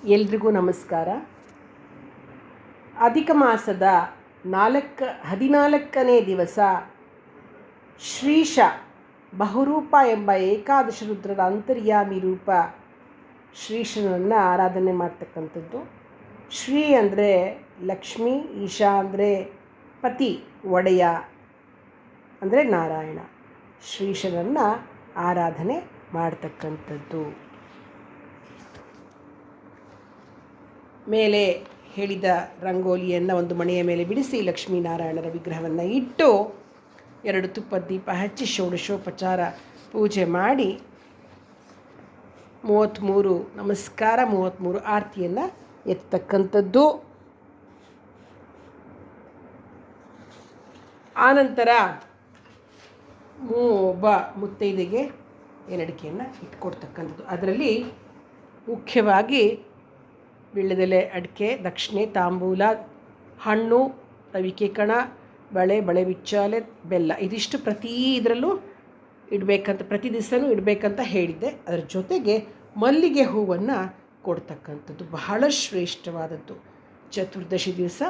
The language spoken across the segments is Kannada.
ಎಲ್ರಿಗೂ ನಮಸ್ಕಾರ. ಅಧಿಕ ಮಾಸದ 14ನೇ ದಿವಸ ಶ್ರೀಶ ಬಹುರೂಪ ಎಂಬ ಏಕಾದಶ ರುದ್ರರ ಅಂತರ್ಯಾಮಿ ರೂಪ ಶ್ರೀಶನನ್ನು ಆರಾಧನೆ ಮಾಡ್ತಕ್ಕಂಥದ್ದು. ಶ್ರೀ ಅಂದರೆ ಲಕ್ಷ್ಮಿ, ಈಶಾ ಅಂದರೆ ಪತಿ, ಒಡೆಯ ಅಂದರೆ ನಾರಾಯಣ. ಶ್ರೀಶನನ್ನು ಆರಾಧನೆ ಮಾಡ್ತಕ್ಕಂಥದ್ದು. ಮೇಲೆ ಹೇಳಿದ ರಂಗೋಲಿಯನ್ನು ಒಂದು ಮಣೆಯ ಮೇಲೆ ಬಿಡಿಸಿ ಲಕ್ಷ್ಮೀನಾರಾಯಣರ ವಿಗ್ರಹವನ್ನು ಇಟ್ಟು 2 ತುಪ್ಪದ ದೀಪ ಹಚ್ಚಿ ಷೋಡಶೋಪಚಾರ ಪೂಜೆ ಮಾಡಿ 33 ನಮಸ್ಕಾರ, 33 ಆರತಿಯನ್ನು ಎತ್ತಕ್ಕಂಥದ್ದು. ಆನಂತರ ಒಬ್ಬ ಮುತ್ತೈದೆಗೆ ಏನಡಿಕೆಯನ್ನು ಇಟ್ಕೊಡ್ತಕ್ಕಂಥದ್ದು. ಅದರಲ್ಲಿ ಮುಖ್ಯವಾಗಿ ವೀಳ್ಯದೆಲೆ, ಅಡಿಕೆ, ದಕ್ಷಿಣೆ, ತಾಂಬೂಲ, ಹಣ್ಣು, ರವಿಕೆ ಕಣ, ಬಳೆ ಬಿಚ್ಚಾಲೆ, ಬೆಲ್ಲ, ಇದಿಷ್ಟು ಪ್ರತಿ ಇದರಲ್ಲೂ ಇಡಬೇಕಂತ, ಪ್ರತಿ ದಿವಸನೂ ಇಡಬೇಕಂತ ಹೇಳಿದ್ದೆ. ಅದರ ಜೊತೆಗೆ ಮಲ್ಲಿಗೆ ಹೂವನ್ನು ಕೊಡ್ತಕ್ಕಂಥದ್ದು ಬಹಳ ಶ್ರೇಷ್ಠವಾದದ್ದು. ಚತುರ್ದಶಿ ದಿವಸ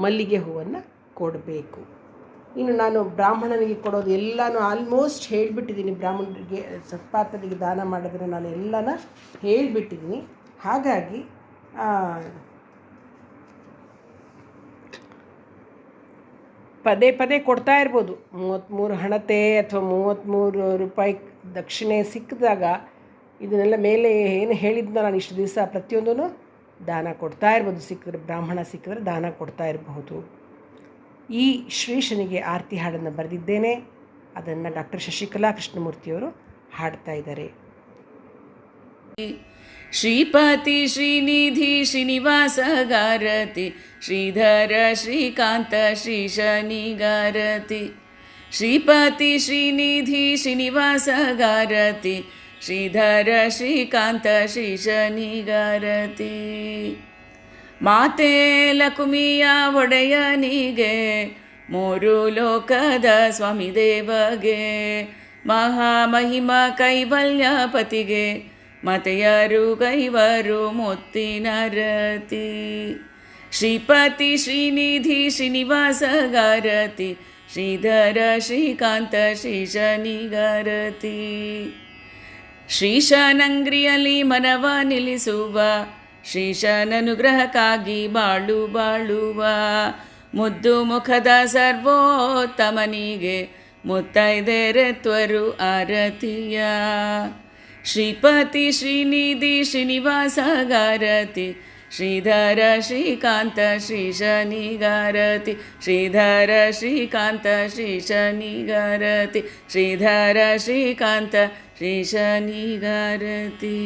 ಮಲ್ಲಿಗೆ ಹೂವನ್ನು ಕೊಡಬೇಕು. ಇನ್ನು ನಾನು ಬ್ರಾಹ್ಮಣನಿಗೆ ಕೊಡೋದು ಎಲ್ಲನೂ ಆಲ್ಮೋಸ್ಟ್ ಹೇಳಿಬಿಟ್ಟಿದ್ದೀನಿ. ಬ್ರಾಹ್ಮಣರಿಗೆ ಸತ್ಪಾತ್ರರಿಗೆ ದಾನ ಮಾಡಿದ್ರೆ ನಾನು ಎಲ್ಲನ ಹೇಳಿಬಿಟ್ಟಿದ್ದೀನಿ. ಹಾಗಾಗಿ ಪದೇ ಪದೇ ಕೊಡ್ತಾ ಇರ್ಬೋದು. 33 ಹಣತೆ ಅಥವಾ 33 ರೂಪಾಯಿ ದಕ್ಷಿಣೆ ಸಿಕ್ಕಿದಾಗ ಇದನ್ನೆಲ್ಲ ಮೇಲೆ ಏನು ಹೇಳಿದ್ನೋ ನಾನು ಇಷ್ಟು ದಿವಸ ಪ್ರತಿಯೊಂದೂ ದಾನ ಕೊಡ್ತಾ ಇರ್ಬೋದು. ಸಿಕ್ಕಿದ್ರೆ, ಬ್ರಾಹ್ಮಣ ಸಿಕ್ಕಿದ್ರೆ ದಾನ ಕೊಡ್ತಾ ಇರಬಹುದು. ಈ ಶ್ರೀಶನಿಗೆ ಆರತಿ ಹಾಡನ್ನು ಬರೆದಿದ್ದೇನೆ. ಅದನ್ನು ಡಾಕ್ಟರ್ ಶಶಿಕಲಾ ಕೃಷ್ಣಮೂರ್ತಿಯವರು ಹಾಡ್ತಾ ಇದ್ದಾರೆ. ಶ್ರೀಪತಿ ಶ್ರೀನಿಧಿ ಶ್ರೀನಿವಾಸ ಗಾರತಿ, ಶ್ರೀಧರ ಶ್ರೀಕಾಂತ ಶ್ರೀಶನಿ ಗಾರತಿ. ಶ್ರೀಪತಿ ಶ್ರೀನಿಧಿ ಶ್ರೀನಿವಾಸ ಗಾರತಿ, ಶ್ರೀಧರ ಶ್ರೀಕಾಂತ ಶ್ರೀಶನಿ ಗಾರತಿ. ಮಾತೆ ಲಕುಮಿಯ ಒಡೆಯನಿಗೆ, ಮೂರು ಲೋಕದ ಸ್ವಾಮಿ ದೇವಗೆ, ಮಹಾಮಹಿಮ ಕೈವಲ್ಯಪತಿಗೆ, ಮತೆಯರು ಕೈವರು ಮುತ್ತಿನ ರತಿ. ಶ್ರೀಪತಿ ಶ್ರೀನಿಧಿ ಶ್ರೀನಿವಾಸ ಗಾರತಿ, ಶ್ರೀಧರ ಶ್ರೀಕಾಂತ ಶ್ರೀಶನಿ ಗಾರತಿ. ಶ್ರೀಶನಂಗ್ರಿಯಲ್ಲಿ ಮನವ ನಿಲ್ಲಿಸುವ, ಶ್ರೀಶನನುಗ್ರಹಕ್ಕಾಗಿ ಬಾಳುವ, ಮುದ್ದು ಮುಖದ ಸರ್ವೋತ್ತಮನಿಗೆ ಮುತ್ತೈದೆರೆತ್ವರು ಆರತಿಯ. ಶ್ರೀಪತಿ ಶ್ರೀನಿಧಿ ಶ್ರೀನಿವಾಸ ಗಾರತಿ, ಶ್ರೀಧರ ಶ್ರೀಕಾಂತ ಶ್ರೀಶನಿ ಗಾರತಿ, ಶ್ರೀಧರ ಶ್ರೀಕಾಂತ ಶ್ರೀಶನಿ ಗಾರತಿ, ಶ್ರೀಧರ ಶ್ರೀಕಾಂತ ಶ್ರೀಶನಿ ಗಾರತಿ.